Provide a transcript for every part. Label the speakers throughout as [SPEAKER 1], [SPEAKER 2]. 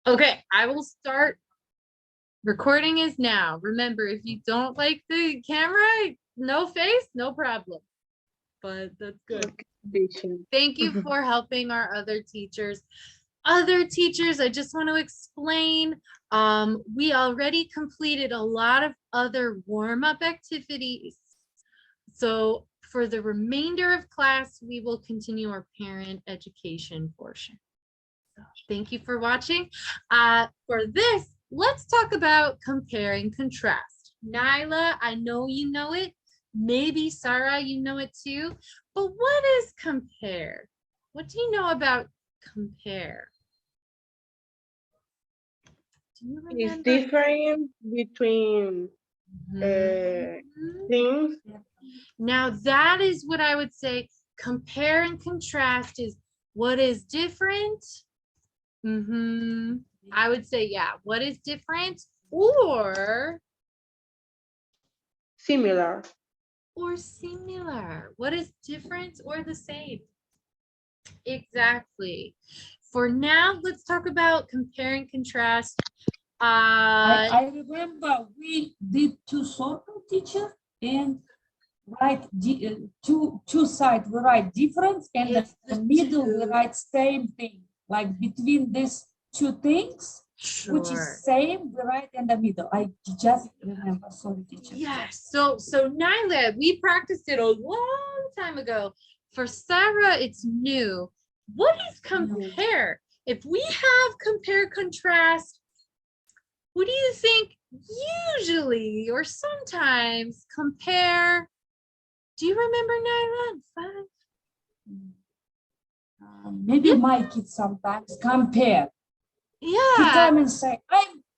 [SPEAKER 1] Okay, I will start. Recording is now. Remember, if you don't like the camera, no face, no problem. But that's good.
[SPEAKER 2] Teacher.
[SPEAKER 1] Thank you for helping our other teachers. Other teachers, I just want to explain, we already completed a lot of other warm-up activities. So for the remainder of class, we will continue our parent education portion. So thank you for watching. For this, let's talk about compare and contrast. Nyla, I know you know it. Maybe Sarah, you know it too. But what is compare? What do you know about compare? Do you
[SPEAKER 2] It's
[SPEAKER 1] remember?
[SPEAKER 2] different between things.
[SPEAKER 1] Now that is what I would say. Compare and contrast is what is different. I would say, yeah, what is different or
[SPEAKER 2] Similar.
[SPEAKER 1] Similar. What is different or the same? Exactly. For now, let's talk about compare and contrast.
[SPEAKER 3] I remember we did two circle teacher and write two sides we write difference and the middle we write same thing. Like between these two things, which is same, we write in the middle. I just remember, sorry teacher.
[SPEAKER 1] Yes, so Nyla, we practiced it a long time ago. For Sarah, it's new. What is compare? If we have compare contrast, what do you think usually or sometimes compare? Do you remember Nyla?
[SPEAKER 3] Maybe my kids sometimes compare.
[SPEAKER 1] Yeah.
[SPEAKER 3] He come and say,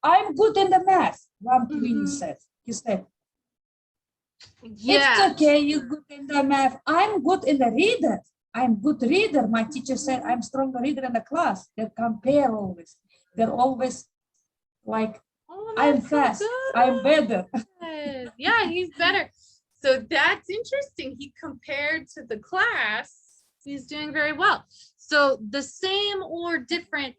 [SPEAKER 3] I'm good in the math. One twin says. He said, it's okay, you're good in the math. I'm good in the reader. I'm good reader. My teacher said I'm stronger reader in the class. They compare always. They're always like, I'm fast. I'm better.
[SPEAKER 1] Yeah, he's better. So that's interesting. He compared to the class. He's doing very well. So the same or different.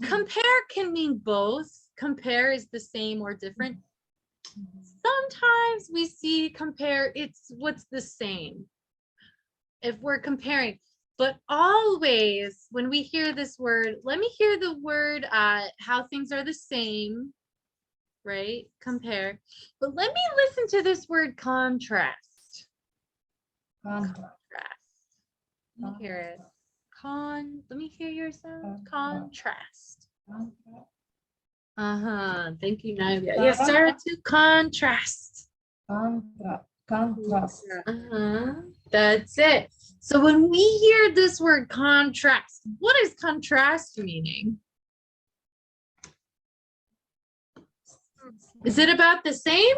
[SPEAKER 1] Compare can mean both. Compare is the same or different. Sometimes we see compare, it's what's the same if we're comparing, but always when we hear this word, let me hear the word how things are the same, right? Compare. But let me listen to this word contrast. Contrast. Let me hear it. Let me hear your sound. Contrast. Thank you, Nadia. Yes, Sarah, to contrast.
[SPEAKER 3] Contrast.
[SPEAKER 1] That's it. So when we hear this word contrast, what is contrast meaning? Is it about the same?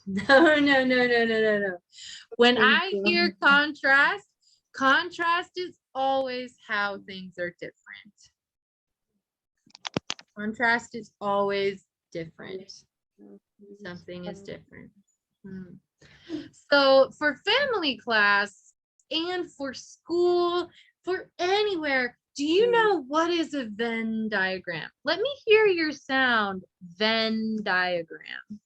[SPEAKER 1] No. When I hear contrast, contrast is always how things are different. Contrast is always different. Something is different. So for family class and for school, for anywhere, do you know what is a Venn diagram? Let me hear your sound. Venn diagram.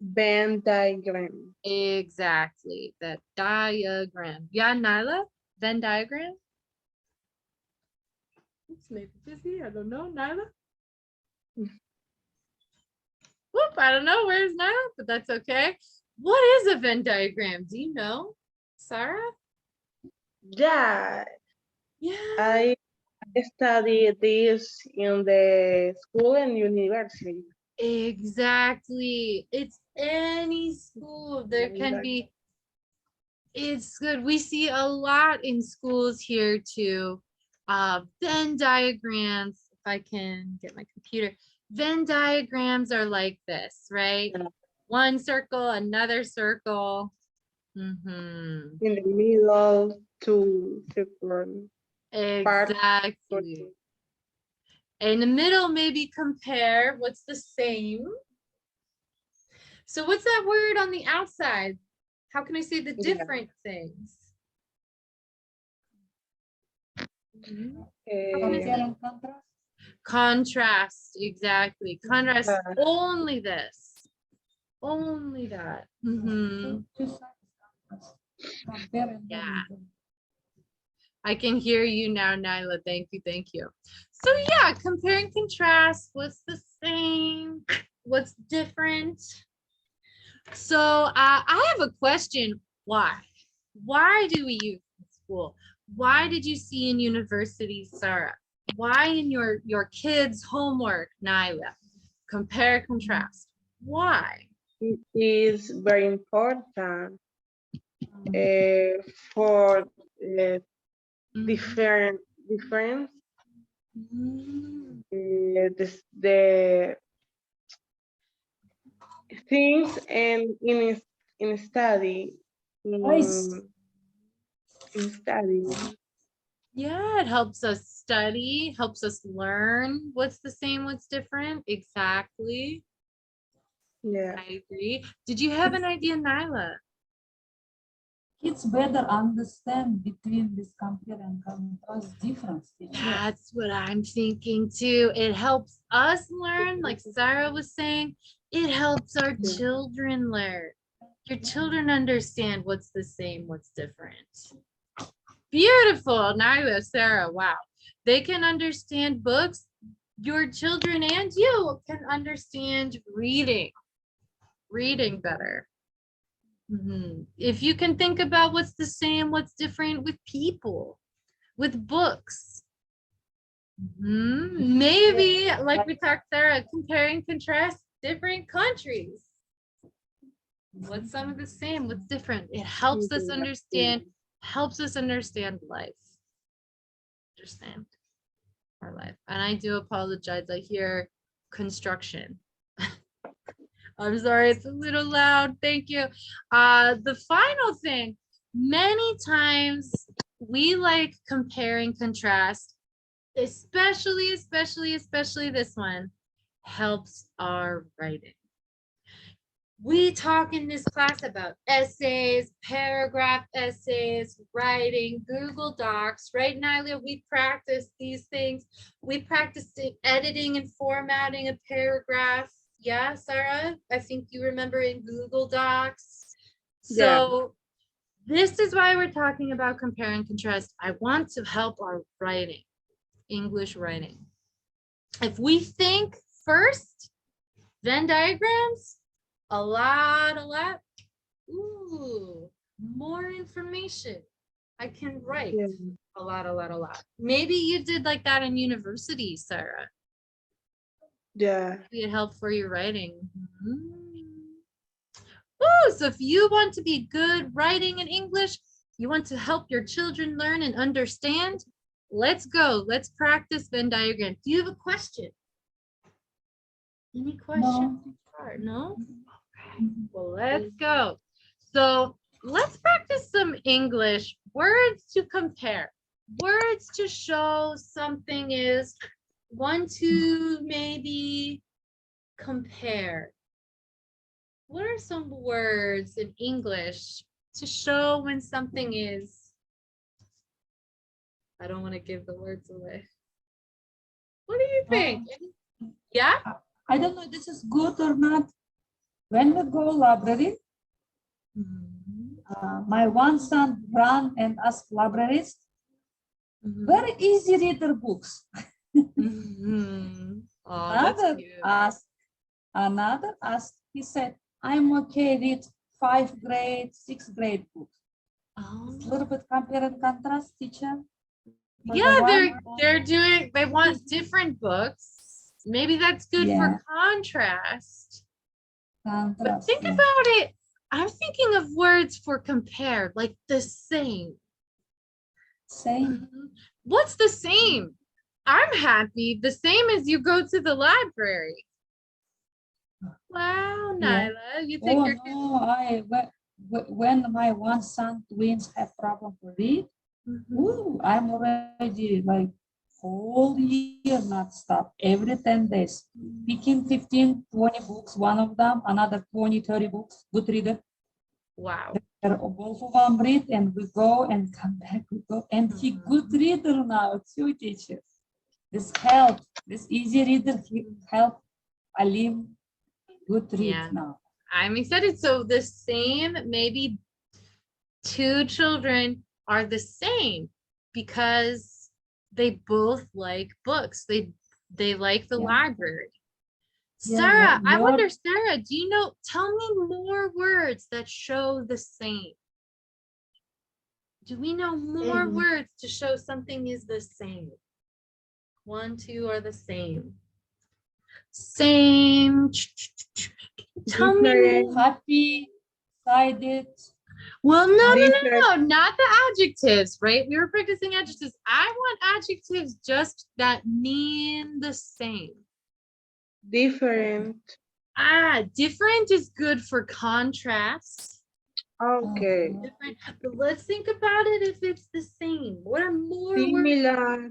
[SPEAKER 2] Venn diagram.
[SPEAKER 1] Exactly, that diagram. Yeah, Nyla, Venn diagram. Oops, maybe busy. I don't know, Nyla. Whoop, I don't know where's Nyla, but that's okay. What is a Venn diagram? Do you know, Sarah?
[SPEAKER 2] Yeah.
[SPEAKER 1] Yeah.
[SPEAKER 2] I studied this in the school and university.
[SPEAKER 1] Exactly. It's any school. There can be. It's good. We see a lot in schools here too. Venn diagrams. If I can get my computer. Venn diagrams are like this, right? One circle, another circle.
[SPEAKER 2] In the middle, two different.
[SPEAKER 1] Exactly. In the middle, maybe compare what's the same. So what's that word on the outside? How can I say the different things?
[SPEAKER 3] Compare and contrast.
[SPEAKER 1] Contrast, exactly. Contrast
[SPEAKER 2] Yeah.
[SPEAKER 1] only this. Only that. Mhm.
[SPEAKER 3] Two sides contrast. Compare and
[SPEAKER 1] Yeah.
[SPEAKER 3] then
[SPEAKER 1] I can hear you now, Nyla. Thank you. Thank you. So yeah, compare and contrast. What's the same? What's different? So I have a question. Why? Why do we use in school? Why did you see in university, Sarah? Why in your kids' homework, Nyla? Compare, contrast. Why?
[SPEAKER 2] It is very important for
[SPEAKER 1] Mhm.
[SPEAKER 2] different
[SPEAKER 1] Mm.
[SPEAKER 2] the things and in study
[SPEAKER 3] Nice.
[SPEAKER 2] in study.
[SPEAKER 1] Yeah, it helps us study, helps us learn what's the same, what's different. Exactly.
[SPEAKER 2] Yeah.
[SPEAKER 1] I agree. Did you have an idea, Nyla?
[SPEAKER 3] Kids better understand between this compare and contrast difference. Teacher.
[SPEAKER 1] That's what I'm thinking too. It helps us learn, like Sarah was saying, it helps our
[SPEAKER 2] Yeah.
[SPEAKER 1] children learn. Your children understand what's the same, what's different. Beautiful, Nyla, Sarah, wow. They can understand books. Your children and you can understand reading better. Mhm. If you can think about what's the same, what's different with people, with books. Maybe, like we talked, Sarah, compare and contrast different countries. What's some of the same, what's different? It helps us understand life. Understand our life. And I do apologize. I hear construction. I'm sorry, it's a little loud. Thank you. The final thing, many times we like compare and contrast, especially this one, helps our writing. We talk in this class about essays, paragraph essays, writing, Google Docs. Right, Nyla, we practice these things. We practiced editing and formatting a paragraph. Yeah, Sarah, I think you remember in Google Docs. So this is why we're talking about compare and contrast. I want to help our writing, English writing. If we think first, Venn diagrams, a lot, ooh, more information. I can write
[SPEAKER 2] Yeah.
[SPEAKER 1] a lot. Maybe you did like that in university, Sarah.
[SPEAKER 2] Yeah.
[SPEAKER 1] Maybe it helped for your writing. Ooh, so if you want to be good writing in English, you want to help your children learn and understand, let's go. Let's practice Venn diagram. Do you have a question? Any questions? No? Okay. Well, let's go. So let's practice some English words to compare. Words to show something is 1, 2, maybe compare. What are some words in English to show when something is? I don't want to give the words away. What do you think? Yeah?
[SPEAKER 3] I don't know this is good or not. When we go library, my one son ran and asked libraries, very easy reader books.
[SPEAKER 1] Oh, that's cute.
[SPEAKER 3] Another asked, he said, I'm okay with 5th grade, 6th grade books.
[SPEAKER 1] Oh.
[SPEAKER 3] A little bit compare and contrast, teacher.
[SPEAKER 1] Yeah, they want different books. Maybe that's good for contrast. But think about it. I'm thinking of words for compare, like the same.
[SPEAKER 3] Same.
[SPEAKER 1] What's the same? I'm happy. The same as you go to the library. Wow, Nyla, you think you're
[SPEAKER 3] when my one son twins have problem to read, I'm already like whole year not stop every 10 days picking 15 20 books, one of them another 20 30 books, good reader,
[SPEAKER 1] Wow.
[SPEAKER 3] They're both of them read and we go and come back, we go. And he good reader now, too, teacher. This help, this easy reader he help Alim good read
[SPEAKER 1] Yeah.
[SPEAKER 3] now.
[SPEAKER 1] I'm excited. So the same, maybe two children are the same because they both like books. They like the
[SPEAKER 3] Yeah.
[SPEAKER 1] library.
[SPEAKER 3] Yeah,
[SPEAKER 1] Sarah, I
[SPEAKER 3] more-
[SPEAKER 1] wonder, Sarah, do you know, tell me more words that show the same. Do we know more words to show something is the same? 1, 2 are the same. Same. Tell me
[SPEAKER 2] Different.
[SPEAKER 1] more.
[SPEAKER 3] happy, excited.
[SPEAKER 1] Well, no,
[SPEAKER 2] Different.
[SPEAKER 1] not the adjectives, right? We were practicing adjectives. I want adjectives just that mean the same.
[SPEAKER 2] Different.
[SPEAKER 1] Different is good for contrast.
[SPEAKER 2] Okay.
[SPEAKER 1] Different, but let's think about it if it's the same. What are more words?
[SPEAKER 2] Similar.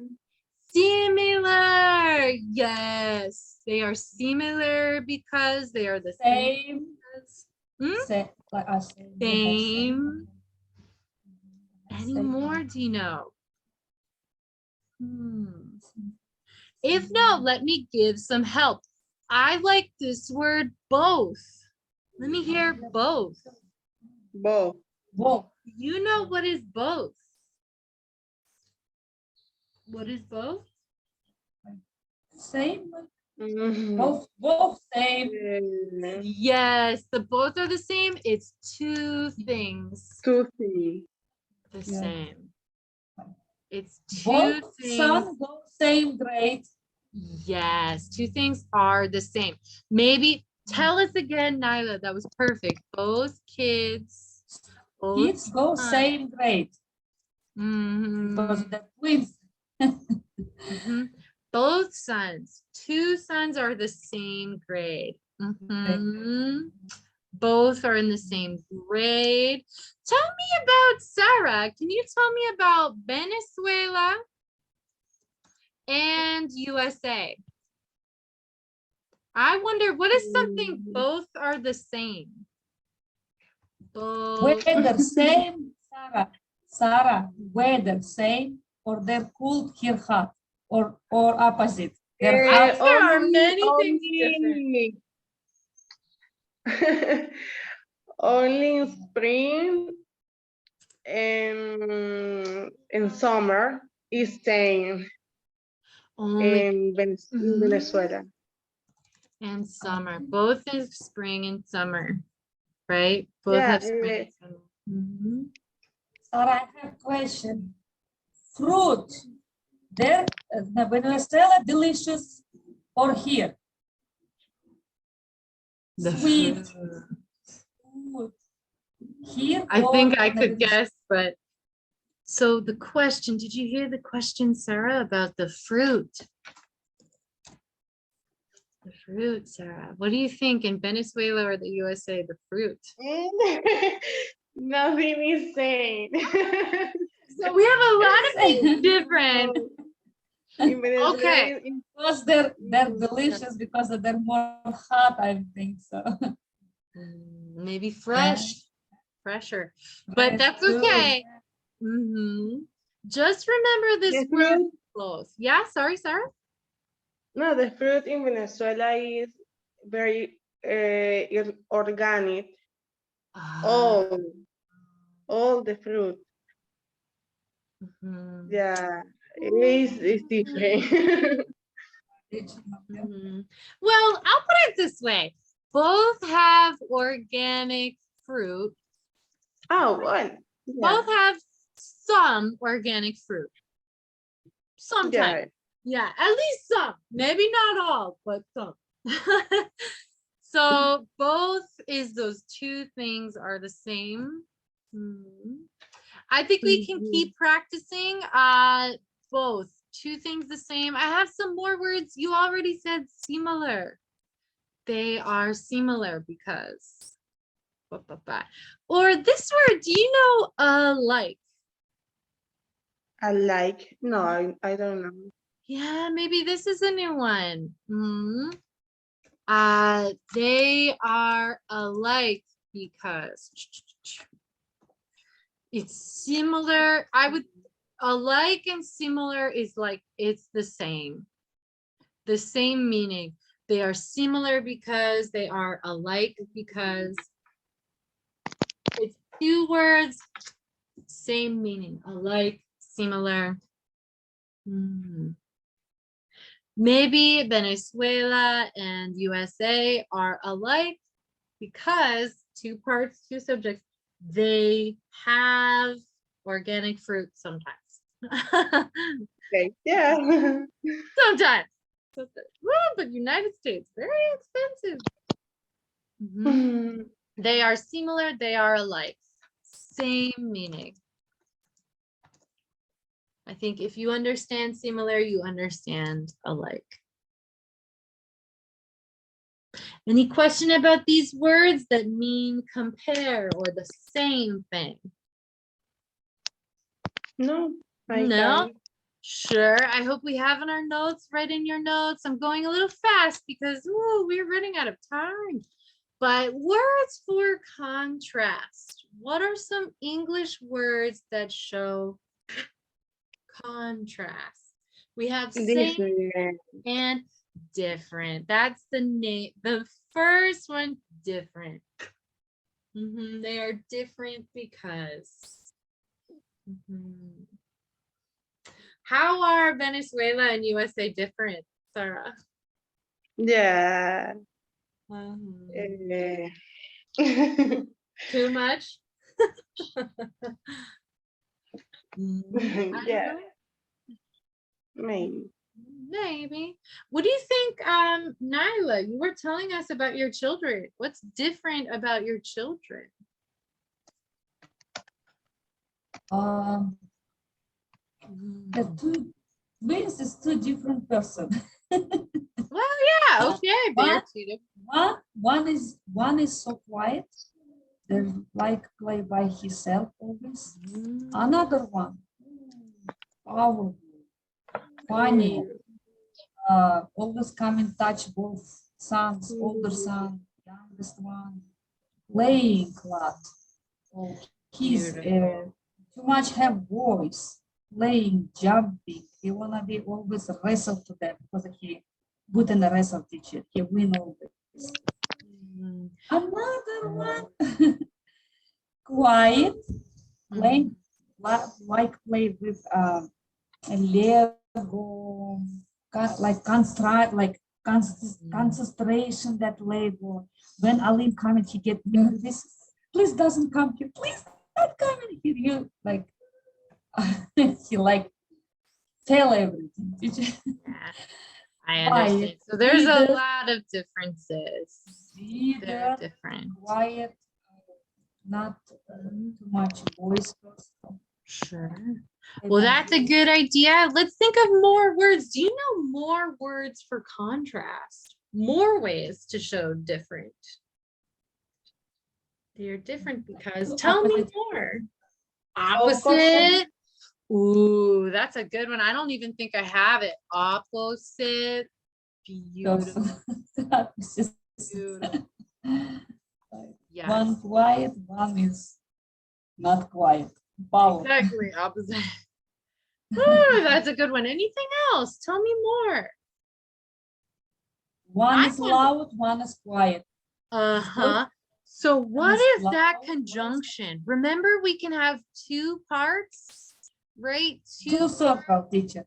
[SPEAKER 1] Similar. Yes, they are similar because they are the same.
[SPEAKER 3] Same.
[SPEAKER 1] Hmm?
[SPEAKER 3] Say, like I said,
[SPEAKER 1] Same. Any
[SPEAKER 3] Same.
[SPEAKER 1] more, do you know? If not, let me give some help. I like this word both. Let me hear both.
[SPEAKER 2] Both.
[SPEAKER 3] Both.
[SPEAKER 1] You know what is both? What is both?
[SPEAKER 3] Same.
[SPEAKER 2] Mhm.
[SPEAKER 3] Both same.
[SPEAKER 1] Yes, the both are the same. It's two things
[SPEAKER 2] Two things.
[SPEAKER 1] the
[SPEAKER 3] Yeah.
[SPEAKER 1] same. It's two
[SPEAKER 3] Both
[SPEAKER 1] things.
[SPEAKER 3] sons go same grade.
[SPEAKER 1] Yes, two things are the same. Maybe tell us again, Nyla. That was perfect. Both kids. Both
[SPEAKER 3] Kids go
[SPEAKER 1] sons.
[SPEAKER 3] same grade
[SPEAKER 1] Mhm.
[SPEAKER 3] because they're twins.
[SPEAKER 1] Mhm. Both sons. Two sons are the same grade. Mhm. Both are in the same grade. Tell me about Sarah. Can you tell me about Venezuela and USA? I wonder what is something both are the same? Both.
[SPEAKER 3] Whether same, Sarah, whether same or they're cold here hot or opposite. They're
[SPEAKER 1] I
[SPEAKER 3] hot.
[SPEAKER 1] think there are many things different.
[SPEAKER 2] Only in spring and in summer is same
[SPEAKER 1] Only
[SPEAKER 2] in Venezuela.
[SPEAKER 1] and summer. Both in spring and summer, right? Both
[SPEAKER 2] Yeah,
[SPEAKER 1] have spring and summer. Mhm.
[SPEAKER 3] Sarah, I have a question. Fruit, there, Venezuela delicious or here?
[SPEAKER 1] The
[SPEAKER 3] Sweet.
[SPEAKER 1] fruit.
[SPEAKER 3] Food. Here
[SPEAKER 1] I
[SPEAKER 3] or
[SPEAKER 1] think I
[SPEAKER 3] in
[SPEAKER 1] could
[SPEAKER 3] Venezuela?
[SPEAKER 1] guess, but so the question, did you hear the question, Sarah, about the fruit? The fruit, Sarah. What do you think in Venezuela or the USA, the fruit?
[SPEAKER 2] Nothing is same.
[SPEAKER 1] So we have a lot of things different.
[SPEAKER 2] In Venezuela,
[SPEAKER 1] Okay.
[SPEAKER 3] Because they're delicious because they're more hot, I think so.
[SPEAKER 1] Maybe fresher, but
[SPEAKER 3] Yes,
[SPEAKER 1] that's
[SPEAKER 3] true.
[SPEAKER 1] okay. Just remember this
[SPEAKER 2] The
[SPEAKER 1] word
[SPEAKER 2] fruit,
[SPEAKER 1] both. Yeah, sorry, Sarah.
[SPEAKER 2] no, the fruit in Venezuela is very organic.
[SPEAKER 1] Ah,
[SPEAKER 2] All the fruit.
[SPEAKER 1] mhm.
[SPEAKER 2] Yeah, it's different.
[SPEAKER 1] Well, I'll put it this way. Both have organic fruit.
[SPEAKER 2] Oh, well,
[SPEAKER 1] Both have some organic fruit. Sometimes.
[SPEAKER 2] yeah.
[SPEAKER 1] Yeah, at least some. Maybe not all, but some. So both is those two things are the same. I think we can keep practicing both. Two things the same. I have some more words. You already said similar. They are similar because. Or this word, do you know alike?
[SPEAKER 2] I like, no, I don't know.
[SPEAKER 1] Yeah, maybe this is a new one. They are alike because. It's similar. Alike and similar is like, it's the same meaning. They are similar because they are alike because it's two words, same meaning, alike, similar. Maybe Venezuela and USA are alike because two parts, two subjects, they have organic fruit sometimes.
[SPEAKER 2] Okay, yeah.
[SPEAKER 1] Sometimes. But United States, very expensive. They are similar, they are alike. Same meaning. I think if you understand similar, you understand alike. Any question about these words that mean compare or the same thing?
[SPEAKER 2] No, I
[SPEAKER 1] No?
[SPEAKER 2] got it.
[SPEAKER 1] Sure. I hope we have in our notes, write in your notes. I'm going a little fast because we're running out of time. But words for contrast. What are some English words that show contrast? We have same
[SPEAKER 2] Different.
[SPEAKER 1] and different. That's the name. The first one, different. They are different because. How are Venezuela and USA different, Sarah?
[SPEAKER 2] Yeah.
[SPEAKER 1] Too much?
[SPEAKER 2] Yeah. Maybe.
[SPEAKER 1] Maybe. What do you think, Nyla? You were telling us about your children. What's different about your children?
[SPEAKER 3] The two twins is two different persons.
[SPEAKER 1] Well, yeah, okay. They're two different.
[SPEAKER 3] One is so quiet, they like play by himself always. Another one, powerful, funny, always come in touch both sons, older son, youngest one, playing a lot. So he's too much have voice, playing, jumping. He wanna be always wrestle to them because he good in the wrestle teacher. He win always. Another one, quiet, playing, like play with Lego, like construct, like concentration that Lego. When Aline coming, he get nervous. Please doesn't come here. Please don't come in here. You like he like tell everything.
[SPEAKER 1] I understand. So there's a lot of differences. They're different.
[SPEAKER 3] Quiet, not too much voice.
[SPEAKER 1] Sure. Well, that's a good idea. Let's think of more words. Do you know more words for contrast? More ways to show different. They're different because, tell me more. Opposite. Ooh, that's a good one. I don't even think I have it. Opposite. Beautiful. Beautiful. Yes.
[SPEAKER 3] One quiet, one is not quiet. Power.
[SPEAKER 1] Exactly, opposite. Ooh, that's a good one. Anything else? Tell me more.
[SPEAKER 3] One is loud, one is quiet.
[SPEAKER 1] Uh-huh. So what is that conjunction? Remember, we can have two parts, right?
[SPEAKER 3] Two circles, teacher.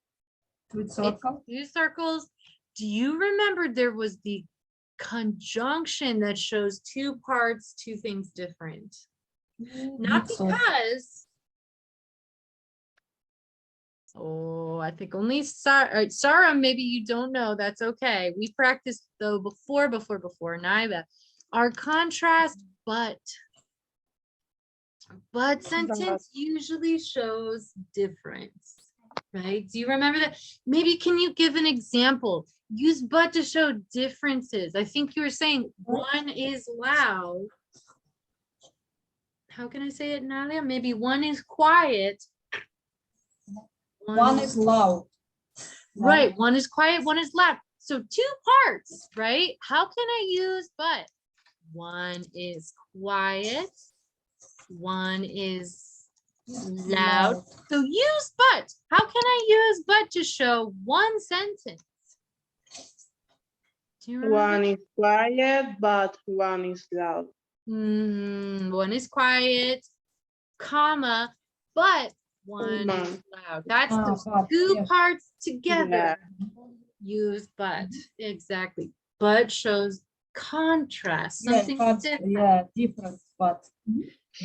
[SPEAKER 3] Two circles.
[SPEAKER 1] Two circles. Do you remember there was the conjunction that shows two parts, two things different? Not because. Oh, I think only Sarah, maybe you don't know. That's okay. We practiced though before, Naida. Our contrast, but sentence usually shows difference, right? Do you remember that? Maybe can you give an example? Use but to show differences. I think you were saying one is loud. How can I say it, Nadia? Maybe one is quiet.
[SPEAKER 3] One is loud.
[SPEAKER 1] Right, one is quiet, one is loud. So two parts, right? How can I use but? One is quiet, one is Loud. So use but. How can I use but to show one sentence? Do you remember?
[SPEAKER 2] One is quiet, but one is loud.
[SPEAKER 1] One is quiet, comma, but one is loud. That's those two parts together. Use but. Exactly. But shows contrast. Something different.
[SPEAKER 3] Yeah, different, but.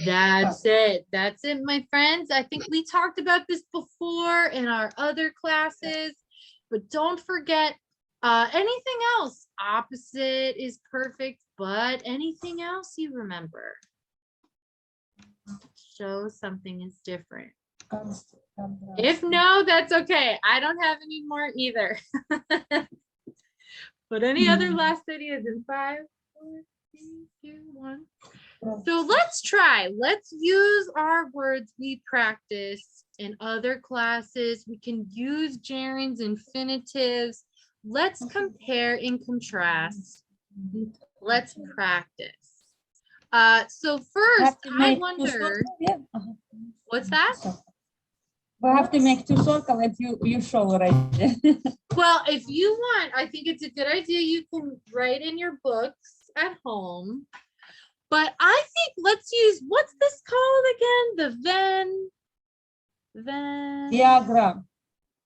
[SPEAKER 1] That's it. That's it, my friends. I think we talked about this before in our other classes, but don't forget anything else. Opposite is perfect, but anything else you remember. Show something is different. If no, that's okay. I don't have any more either. But any other last ideas in 5, 4, 3, 2, 1. So let's try. Let's use our words we practice in other classes. We can use gerunds, infinitives. Let's compare and contrast. Let's practice. So first, I wonder, what's that?
[SPEAKER 3] We have to make 2 circles and you show already.
[SPEAKER 1] Well, if you want, I think it's a good idea. You can write in your books at home. But I think let's use, what's this called again? The Venn
[SPEAKER 3] Diagram.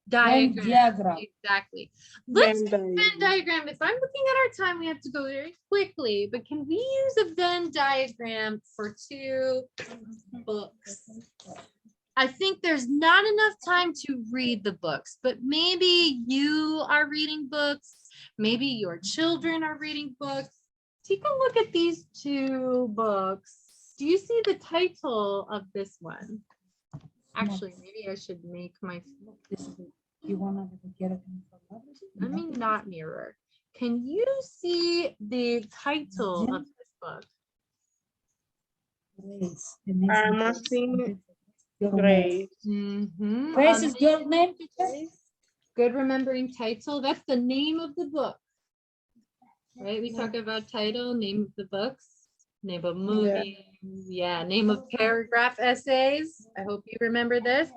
[SPEAKER 1] diagram. Exactly. Let's do Venn diagram. If I'm looking at our time, we have to go very quickly. But can we use a Venn diagram for 2 books? I think there's not enough time to read the books, but maybe you are reading books. Maybe your children are reading books. Take a look at these 2 books. Do you see the title of this one? Actually, maybe I should make my.
[SPEAKER 3] You want to get it?
[SPEAKER 1] Let me not mirror. Can you see the title of this book?
[SPEAKER 2] Grace.
[SPEAKER 3] Grace is your name, teacher?
[SPEAKER 1] Good remembering title. That's the name of the book. Right? We talk about title, name of the books, name of movie, name of paragraph essays. I hope you remember this.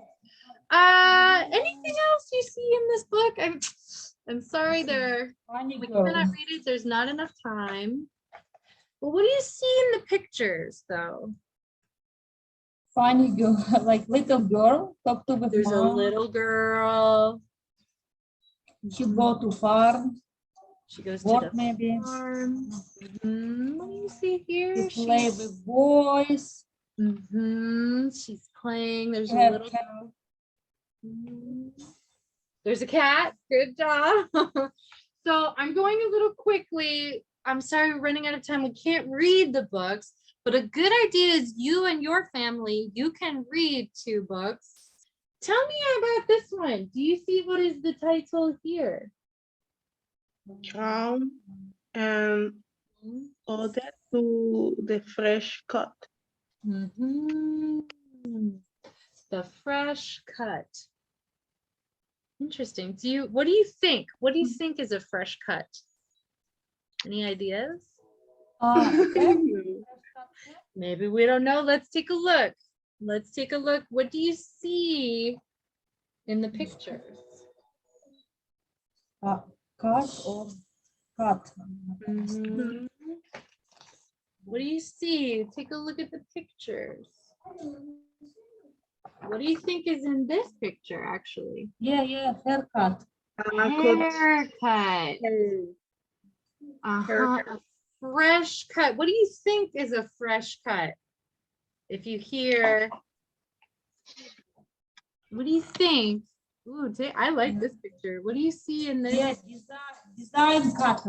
[SPEAKER 1] Anything else you see in this book? I'm sorry we cannot read it. There's not enough time. But what do you see in the pictures though?
[SPEAKER 3] Funny girl, like little girl, talk to the
[SPEAKER 1] There's
[SPEAKER 3] mom.
[SPEAKER 1] a little girl.
[SPEAKER 3] She go to farm.
[SPEAKER 1] She goes
[SPEAKER 3] Work
[SPEAKER 1] to the
[SPEAKER 3] maybe.
[SPEAKER 1] farm. What do you see here?
[SPEAKER 3] She play with boys.
[SPEAKER 1] She's playing. There's a little girl. There's a cat. Good job. So I'm going a little quickly. I'm sorry we're running out of time. We can't read the books, but a good idea is you and your family, you can read 2 books. Tell me about this one. Do you see what is the title here?
[SPEAKER 2] Calm and order to the fresh cut.
[SPEAKER 1] The fresh cut. Interesting. What do you think? What do you think is a fresh cut? Any ideas? Maybe we don't know. Let's take a look. Let's take a look. What do you see in the pictures?
[SPEAKER 3] Cut or cut?
[SPEAKER 1] What do you see? Take a look at the pictures. What do you think is in this picture, actually?
[SPEAKER 3] Yeah, haircut.
[SPEAKER 1] Haircut. A fresh cut. What do you think is a fresh cut? If you hear, what do you think? Ooh, I like this picture. What do you see in this?
[SPEAKER 3] Yes, design cut.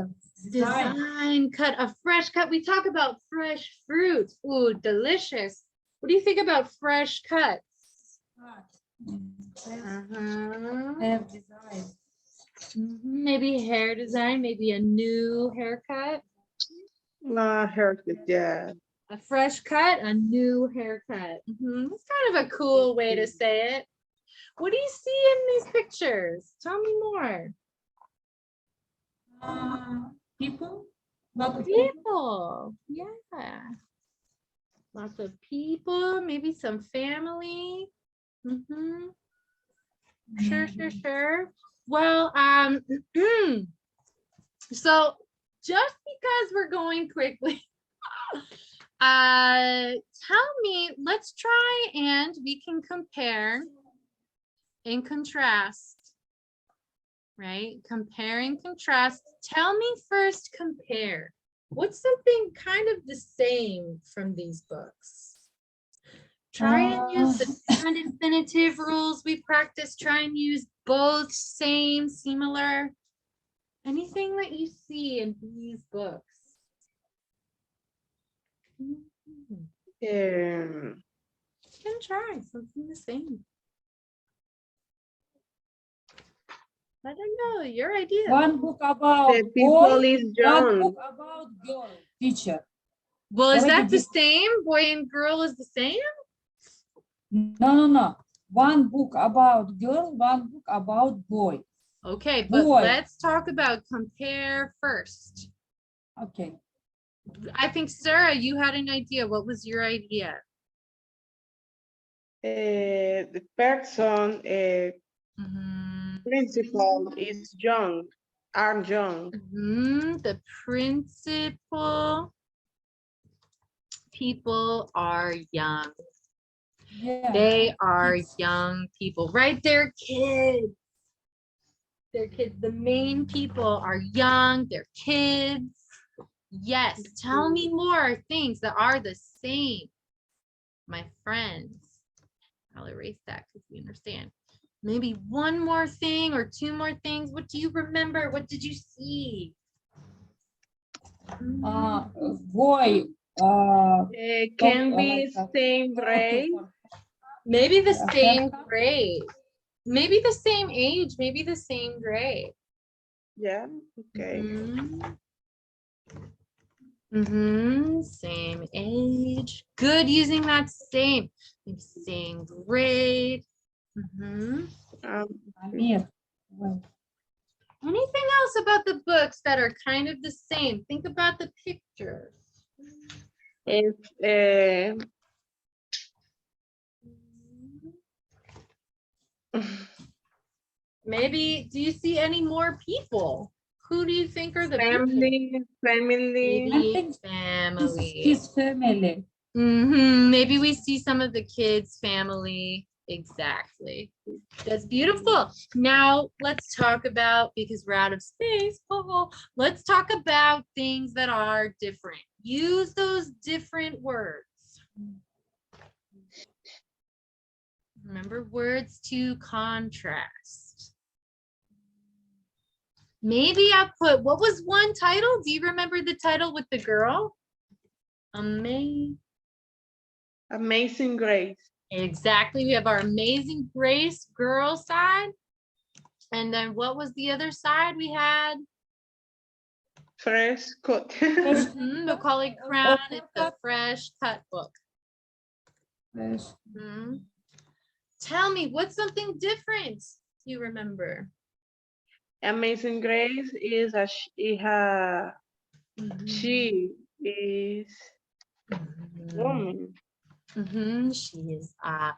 [SPEAKER 1] Design cut, a fresh cut. We talk about fresh fruits. Ooh, delicious. What do you think about fresh cuts?
[SPEAKER 3] Hair design.
[SPEAKER 1] Maybe hair design, maybe a new haircut.
[SPEAKER 2] Haircut, yeah.
[SPEAKER 1] A fresh cut, a new haircut. It's kind of a cool way to say it. What do you see in these pictures? Tell me more.
[SPEAKER 3] People?
[SPEAKER 1] People. Yeah. Lots of people, maybe some family. Mhm. Sure. Well, so just because we're going quickly, tell me, let's try and we can compare and contrast, right? Compare and contrast. Tell me first, compare. What's something kind of the same from these books? Try and use the different infinitive rules we practice. Try and use both, same, similar. Anything that you see in these books. You can try something the same. I don't know, your idea.
[SPEAKER 3] One book about
[SPEAKER 2] The people
[SPEAKER 3] boy,
[SPEAKER 2] is
[SPEAKER 3] one
[SPEAKER 2] young.
[SPEAKER 3] book about girl, teacher.
[SPEAKER 1] Well, is
[SPEAKER 3] What
[SPEAKER 1] that the
[SPEAKER 3] did
[SPEAKER 1] same? Boy and girl is the same?
[SPEAKER 3] No. One book about girl, one book about boy.
[SPEAKER 1] Okay, but
[SPEAKER 3] Boy.
[SPEAKER 1] let's talk about compare first.
[SPEAKER 3] Okay.
[SPEAKER 1] I think, Sarah, you had an idea. What was your idea?
[SPEAKER 2] The person principal is young, are young.
[SPEAKER 1] The principal people are young.
[SPEAKER 3] Yeah.
[SPEAKER 1] They are
[SPEAKER 3] Kids.
[SPEAKER 1] young people, right? They're kids. They're kids. The main people are young. They're kids. Yes. Tell me more things that are the same, my friends. I'll erase that because we understand. Maybe one more thing or two more things. What do you remember? What did you see?
[SPEAKER 3] Boy.
[SPEAKER 2] Can be same grade.
[SPEAKER 1] Maybe the same grade. Maybe the same age. Maybe the same grade.
[SPEAKER 2] Yeah, okay.
[SPEAKER 1] Same age. Good, using that same. Maybe same grade.
[SPEAKER 3] Amir. Well,
[SPEAKER 1] Anything else about the books that are kind of the same? Think about the pictures.
[SPEAKER 2] It's
[SPEAKER 1] Maybe, do you see any more people? Who do you think are the people?
[SPEAKER 2] family.
[SPEAKER 1] Maybe
[SPEAKER 3] I think
[SPEAKER 1] family.
[SPEAKER 3] his family.
[SPEAKER 1] Maybe we see some of the kids' family. Exactly. That's beautiful. Now let's talk about, because we're out of space, let's talk about things that are different. Use those different words. Remember, words to contrast. Maybe I'll put, what was one title? Do you remember the title with the girl? Amazing
[SPEAKER 2] Grace.
[SPEAKER 1] Exactly. We have our Amazing Grace girl side. And then what was the other side we had?
[SPEAKER 2] Fresh cut.
[SPEAKER 1] Macaulay Crown. It's the fresh cut book.
[SPEAKER 3] Yes.
[SPEAKER 1] Tell me, what's something different you remember?
[SPEAKER 2] Amazing Grace is she is woman.
[SPEAKER 1] She is a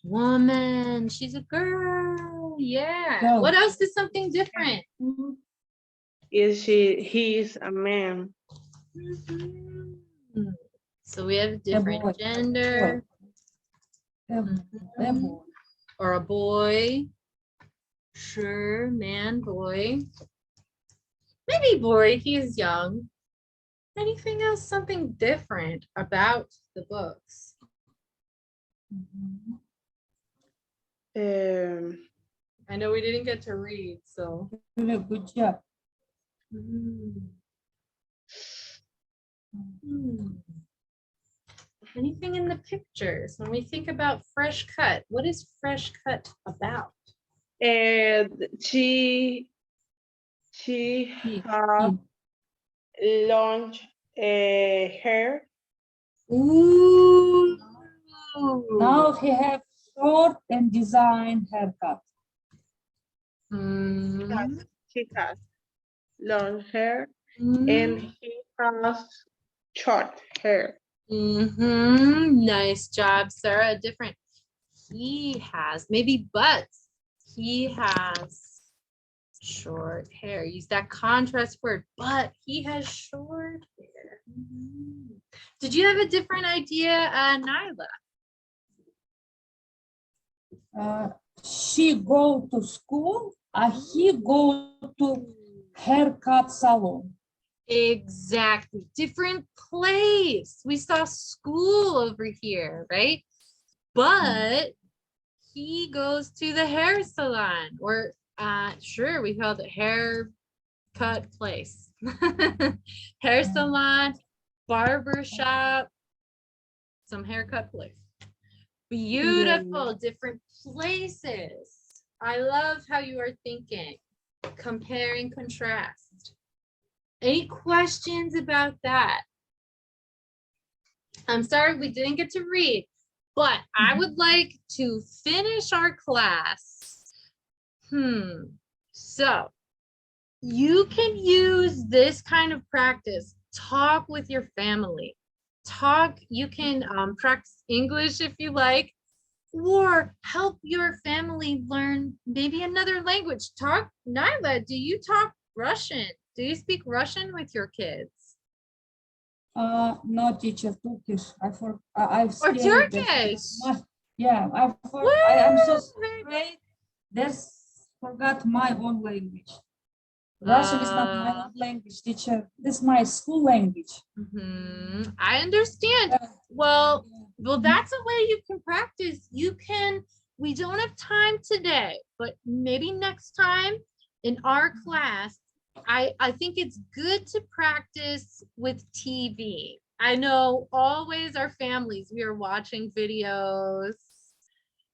[SPEAKER 1] woman. She's a girl. Yeah.
[SPEAKER 3] Girl.
[SPEAKER 1] What else is something different?
[SPEAKER 2] He's a man.
[SPEAKER 1] So we have different gender. Or a boy. Sure, man, boy. Maybe boy, he's young. Anything else, something different about the books? I know we didn't get to read, so.
[SPEAKER 3] Good job.
[SPEAKER 1] Anything in the pictures? When we think about fresh cut, what is fresh cut about?
[SPEAKER 2] She has long hair.
[SPEAKER 1] Ooh.
[SPEAKER 3] Now he have short and design haircut.
[SPEAKER 2] She has long hair and he has short hair.
[SPEAKER 1] Nice job, Sarah. Different. He has, maybe but he has short hair. Use that contrast word, but he has short hair. Did you have a different idea, Nyla?
[SPEAKER 3] She go to school, he go to haircut salon.
[SPEAKER 1] Exactly. Different place. We saw school over here, right? But he goes to the hair salon, or sure, we call it haircut place. Hair salon, barber shop, some haircut place. Beautiful, different places. I love how you are thinking. Compare and contrast. Any questions about that? I'm sorry we didn't get to read, but I would like to finish our class. So you can use this kind of practice. Talk with your family. You can practice English if you like, or help your family learn maybe another language. Nyla, do you talk Russian? Do you speak Russian with your kids?
[SPEAKER 3] No, teacher, Turkish. I've
[SPEAKER 1] Or Turkish?
[SPEAKER 3] Yeah, I'm so afraid. Forgot my own language. Russian is not my own language, teacher. This is my school language.
[SPEAKER 1] I understand. Well, that's a way you can practice. We don't have time today, but maybe next time in our class, I think it's good to practice with TV. I know always our families, we are watching videos.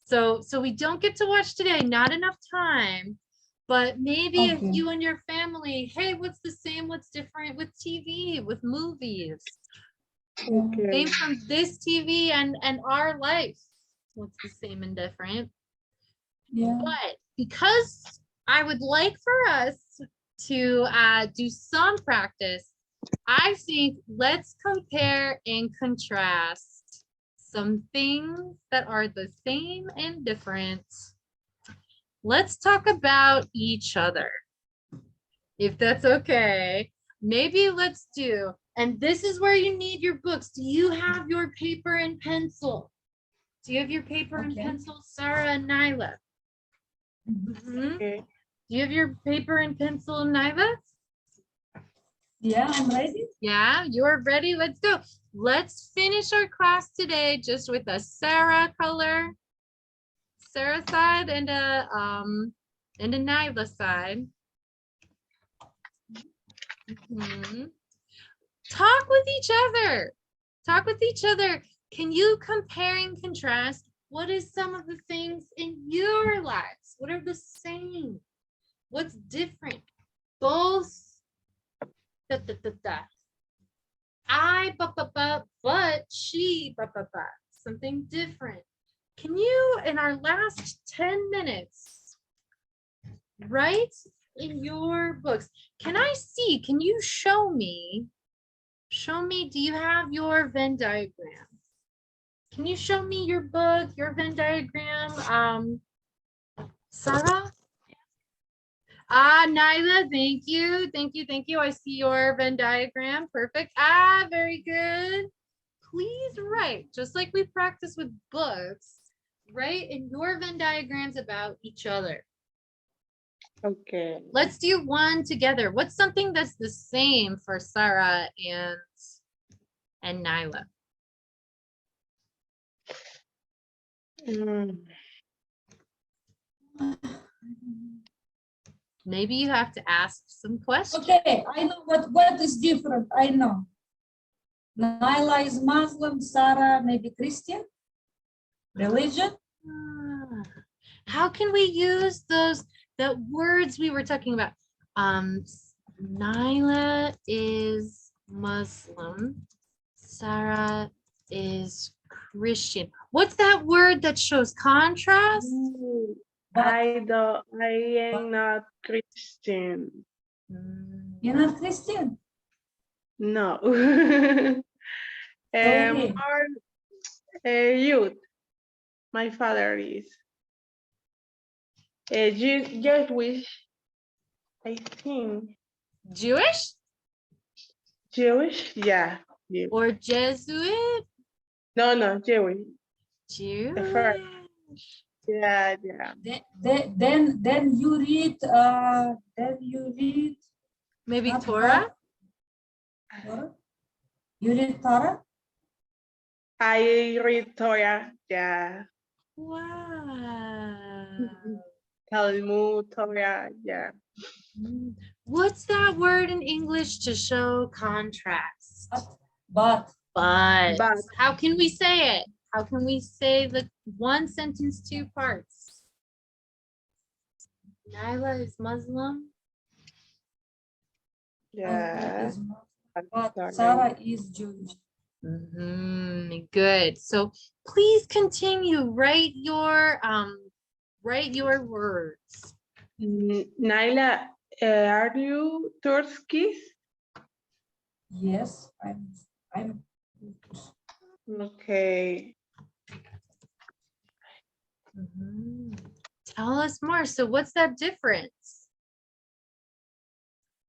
[SPEAKER 1] So we don't get to watch today, not enough time. But maybe if you and your family, hey, what's the same, what's different with TV, with movies? Same from this TV and our life. What's the same and different?
[SPEAKER 3] Yeah.
[SPEAKER 1] But because I would like for us to do some practice, I think let's compare and contrast some things that are the same and different. Let's talk about each other, if that's okay. Maybe let's do, and this is where you need your books. Do you have your paper and pencil? Do you have your paper and pencil, Sarah and Nyla?
[SPEAKER 2] Okay.
[SPEAKER 1] Do you have your paper and pencil, Nyla?
[SPEAKER 3] Yeah, I'm ready.
[SPEAKER 1] Yeah, you're ready. Let's go. Let's finish our class today just with a Sarah color, Sarah side, and a Nyla side. Talk with each other. Talk with each other. Can you compare and contrast? What is some of the things in your lives? What are the same? What's different? Both. I, but she, something different. Can you, in our last 10 minutes, write in your books? Can I see? Can you show me? Show me, do you have your Venn diagram? Can you show me your book, your Venn diagram? Sarah? Nyla, thank you. Thank you. Thank you. I see your Venn diagram. Perfect. Very good. Please write, just like we practice with books, write in your Venn diagrams about each other.
[SPEAKER 2] Okay.
[SPEAKER 1] Let's do one together. What's something that's the same for Sarah and Nyla? Maybe you have to ask some questions.
[SPEAKER 3] Okay, I know what is different. I know. Nyla is Muslim, Sarah maybe Christian. Religion.
[SPEAKER 1] How can we use the words we were talking about? Nyla is Muslim. Sarah is Christian. What's that word that shows contrast?
[SPEAKER 2] I am not Christian.
[SPEAKER 3] You're not Christian?
[SPEAKER 2] No.
[SPEAKER 3] Sorry.
[SPEAKER 2] More youth. My father is Jewish, I think.
[SPEAKER 1] Jewish
[SPEAKER 2] Jewish, yeah.
[SPEAKER 1] or Jesuit?
[SPEAKER 2] No, Jewish. The first.
[SPEAKER 1] Jewish.
[SPEAKER 2] Yeah.
[SPEAKER 3] Then you read
[SPEAKER 1] Maybe
[SPEAKER 3] not
[SPEAKER 1] Torah?
[SPEAKER 3] Torah? You read Torah?
[SPEAKER 2] I read Torah, yeah.
[SPEAKER 1] Wow.
[SPEAKER 2] Talmud, Torah, yeah.
[SPEAKER 1] What's that word in English to show contrast?
[SPEAKER 3] But
[SPEAKER 1] But
[SPEAKER 2] But
[SPEAKER 1] how can we say it? How can we say the one sentence, two parts? Nyla is Muslim.
[SPEAKER 2] yeah.
[SPEAKER 3] but Sarah is Jewish.
[SPEAKER 1] Good. So please continue. Write your words.
[SPEAKER 2] Naila, are you Turkish?
[SPEAKER 3] Yes, I'm
[SPEAKER 2] Okay.
[SPEAKER 1] Tell us more. So what's that difference?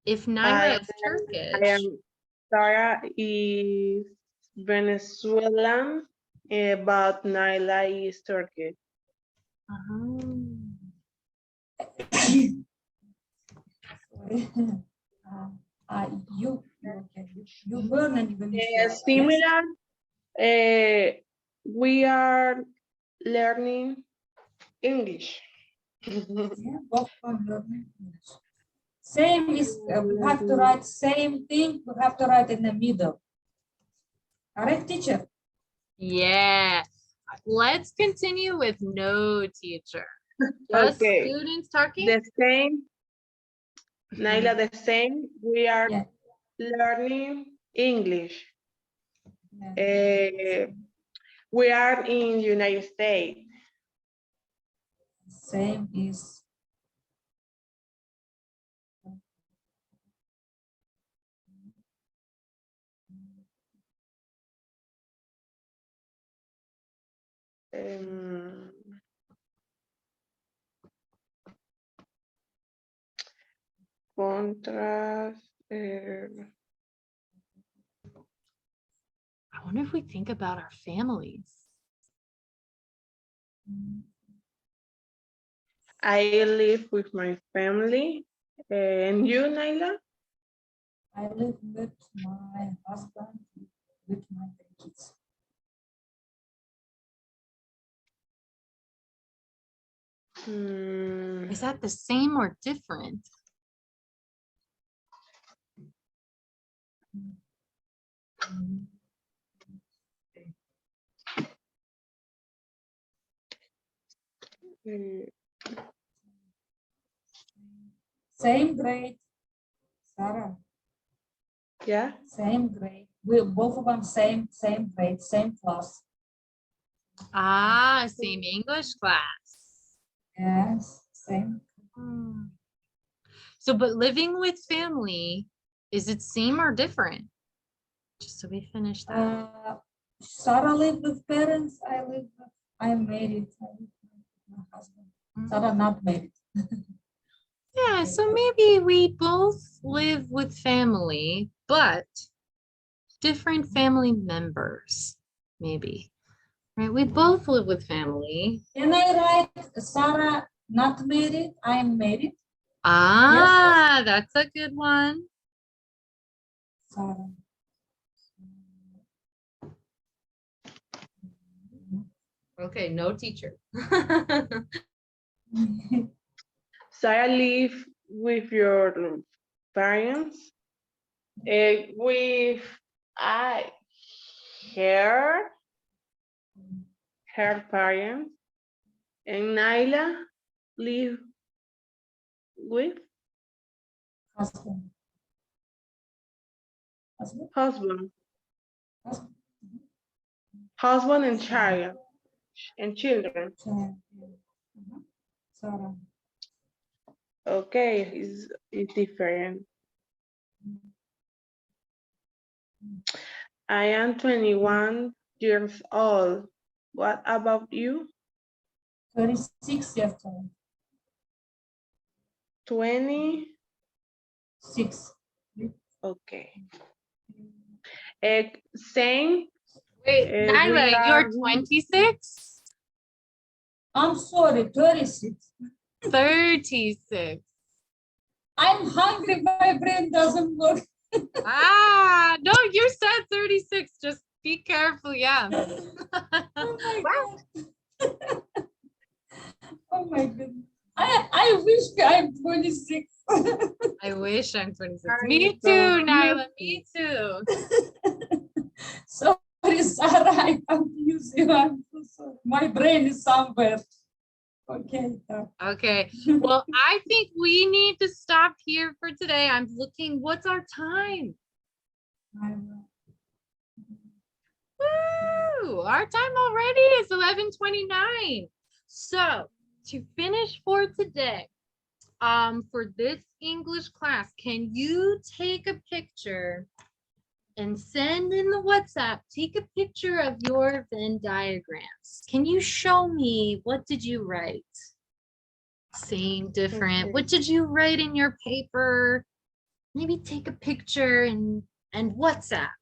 [SPEAKER 1] If Naira is
[SPEAKER 2] I
[SPEAKER 1] Turkish.
[SPEAKER 2] am Sarah is Venezuelan, but Naila is Turkish.
[SPEAKER 3] you burn and Venezuela.
[SPEAKER 2] Similar. We are learning English.
[SPEAKER 3] Yeah, both are learning English. Same is we have to write same thing. We have to write in the middle. Correct, teacher?
[SPEAKER 1] Yeah. Let's continue with no teacher. Just
[SPEAKER 2] Okay.
[SPEAKER 1] students talking.
[SPEAKER 2] The same, Naila, the same. We are
[SPEAKER 3] Yeah.
[SPEAKER 2] learning English.
[SPEAKER 3] Yeah.
[SPEAKER 2] We are in United States.
[SPEAKER 3] Same is
[SPEAKER 2] Contrast.
[SPEAKER 1] I wonder if we think about our families.
[SPEAKER 2] I live with my family. And you, Naila?
[SPEAKER 3] I live with my husband, with my kids.
[SPEAKER 1] Is that the same or different?
[SPEAKER 3] Same grade, Sarah.
[SPEAKER 2] Yeah.
[SPEAKER 3] Same grade. We both of them same grade, same class.
[SPEAKER 1] Ah, same English class.
[SPEAKER 3] Yes, same.
[SPEAKER 1] So, but living with family, is it same or different? Just so we finish that.
[SPEAKER 3] Sarah lived with parents. I'm married. I live with my husband. Sarah not married.
[SPEAKER 1] Yeah, so maybe we both live with family, but different family members, maybe. Right? We both live with family.
[SPEAKER 3] Can I write Sarah not married? I'm married.
[SPEAKER 1] Ah, that's a good one.
[SPEAKER 3] Sarah.
[SPEAKER 2] Okay, no teacher. Sarah live with your parents. With her parents. And Naila live with
[SPEAKER 3] Husband. Husband.
[SPEAKER 2] husband.
[SPEAKER 3] Husband.
[SPEAKER 2] Husband and child and children.
[SPEAKER 3] Sarah.
[SPEAKER 2] Okay, it's different. I am 21 years old. What about you?
[SPEAKER 3] 36 years old.
[SPEAKER 2] 20?
[SPEAKER 3] 6.
[SPEAKER 2] Okay. Same.
[SPEAKER 1] Wait,
[SPEAKER 2] we
[SPEAKER 1] Nyla,
[SPEAKER 2] are
[SPEAKER 1] you're 26?
[SPEAKER 3] I'm sorry, 36.
[SPEAKER 1] 36.
[SPEAKER 3] I'm hungry, my brain doesn't work.
[SPEAKER 1] Ah, no, you said 36. Just be careful. Yeah.
[SPEAKER 3] Oh my God. Oh my goodness. I wish I'm 26.
[SPEAKER 1] I wish I'm 26.
[SPEAKER 2] I
[SPEAKER 1] Me too,
[SPEAKER 2] so
[SPEAKER 1] Nyla. Me too.
[SPEAKER 3] Sorry, Sarah, I confused you. I'm so sorry. My brain is somewhere. Okay.
[SPEAKER 1] Okay. Well, I think we need to stop here for today. I'm looking, what's our time? Woo! Our time already is 11:29. So to finish for today, for this English class, can you take a picture and send in the WhatsApp? Take a picture of your Venn diagrams. Can you show me what did you write? Same, different.
[SPEAKER 2] Okay.
[SPEAKER 1] What did you write in your paper? Maybe take a picture and WhatsApp.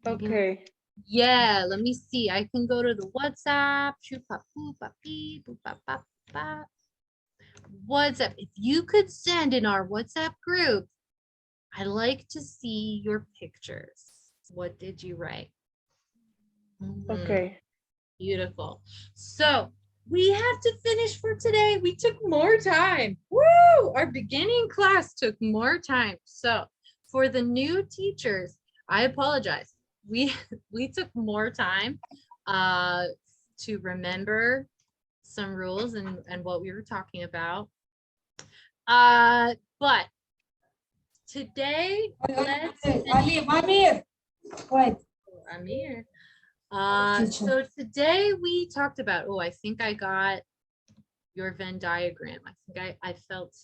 [SPEAKER 1] Maybe-
[SPEAKER 2] Okay.
[SPEAKER 1] Yeah, let me see. I can go to the WhatsApp. WhatsApp. If you could send in our WhatsApp group, I'd like to see your pictures. What did you write?
[SPEAKER 2] Okay.
[SPEAKER 1] Beautiful. So we have to finish for today. We took more time. Woo! Our beginning class took more time. So for the new teachers, I apologize. We took more time to remember some rules and what we were talking about. But today, let's
[SPEAKER 3] Ali, Amir. Wait.
[SPEAKER 1] I'm here.
[SPEAKER 3] Teacher.
[SPEAKER 1] So today we talked about, oh, I think I got your Venn diagram. I think I felt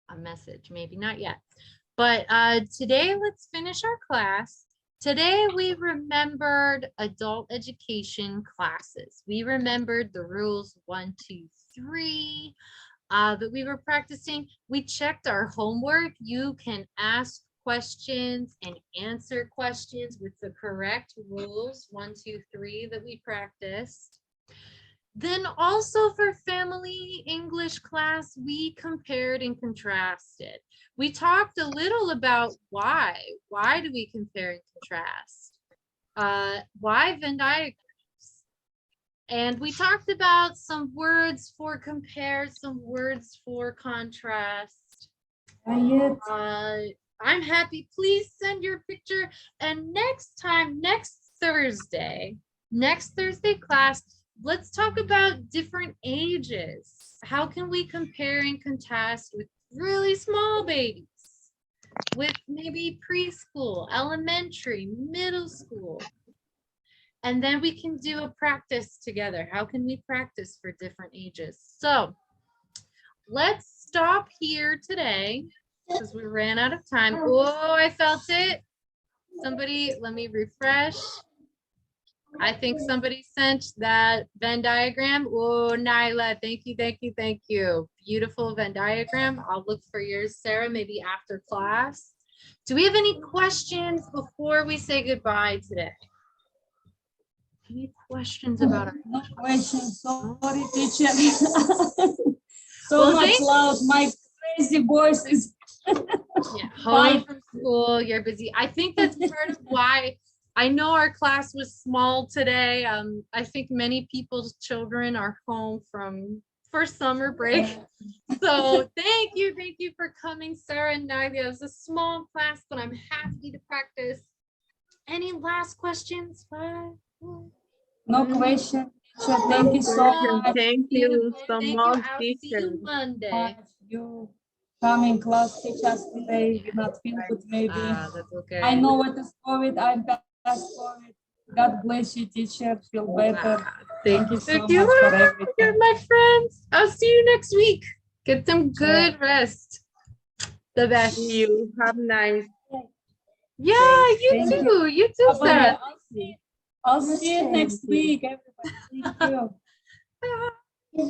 [SPEAKER 1] a message, maybe not yet. But today, let's finish our class. Today, we remembered adult education classes. We remembered the rules 1, 2, 3 that we were practicing. We checked our homework. You can ask questions and answer questions with the correct rules 1, 2, 3 that we practiced. Then also for family English class, we compared and contrasted. We talked a little about why. Why do we compare and contrast? Why Venn diagrams? And we talked about some words for compare, some words for contrast. I'm happy. Please send your picture. And next time, next Thursday class, let's talk about different ages. How can we compare and contrast with really small babies, with maybe preschool, elementary, middle school? And then we can do a practice together. How can we practice for different ages? So let's stop here today because we ran out of time. Oh, I felt it. Somebody, let me refresh. I think somebody sent that Venn diagram. Oh, Nyla, thank you, thank you, thank you. Beautiful Venn diagram. I'll look for yours, Sarah, maybe after class. Do we have any questions before we say goodbye today? Any questions about our
[SPEAKER 3] No questions. Sorry, teacher. So
[SPEAKER 1] Well,
[SPEAKER 3] much loud. My crazy voice is
[SPEAKER 1] yeah, home from school, you're busy. I think that's part of why I know our class was small today. I think many people's children are home for summer break. So thank you for coming, Sarah and Nadia. It was a small class, but I'm happy to practice. Any last questions?
[SPEAKER 3] no question. Teacher, thank you so much.
[SPEAKER 2] Thank you so
[SPEAKER 1] Thank
[SPEAKER 2] much,
[SPEAKER 1] you. I'll see
[SPEAKER 2] teacher.
[SPEAKER 1] you Monday.
[SPEAKER 3] You come in class, teach us today. We not feel good, maybe.
[SPEAKER 1] That's okay.
[SPEAKER 3] I know what is COVID. I'm past COVID. God bless you, teacher. Feel better.
[SPEAKER 1] Thank you
[SPEAKER 3] so
[SPEAKER 1] so
[SPEAKER 3] much for
[SPEAKER 1] much.
[SPEAKER 3] everything.
[SPEAKER 1] You're my friends. I'll see you next week. Get some good rest. The best.
[SPEAKER 2] You have nice
[SPEAKER 1] Yeah,
[SPEAKER 2] Thank
[SPEAKER 1] you
[SPEAKER 3] Thank you.
[SPEAKER 1] too. You too,
[SPEAKER 3] Bye-bye.
[SPEAKER 1] Sarah.
[SPEAKER 3] I'll see you next
[SPEAKER 2] Thank
[SPEAKER 3] week, everybody. Thank you.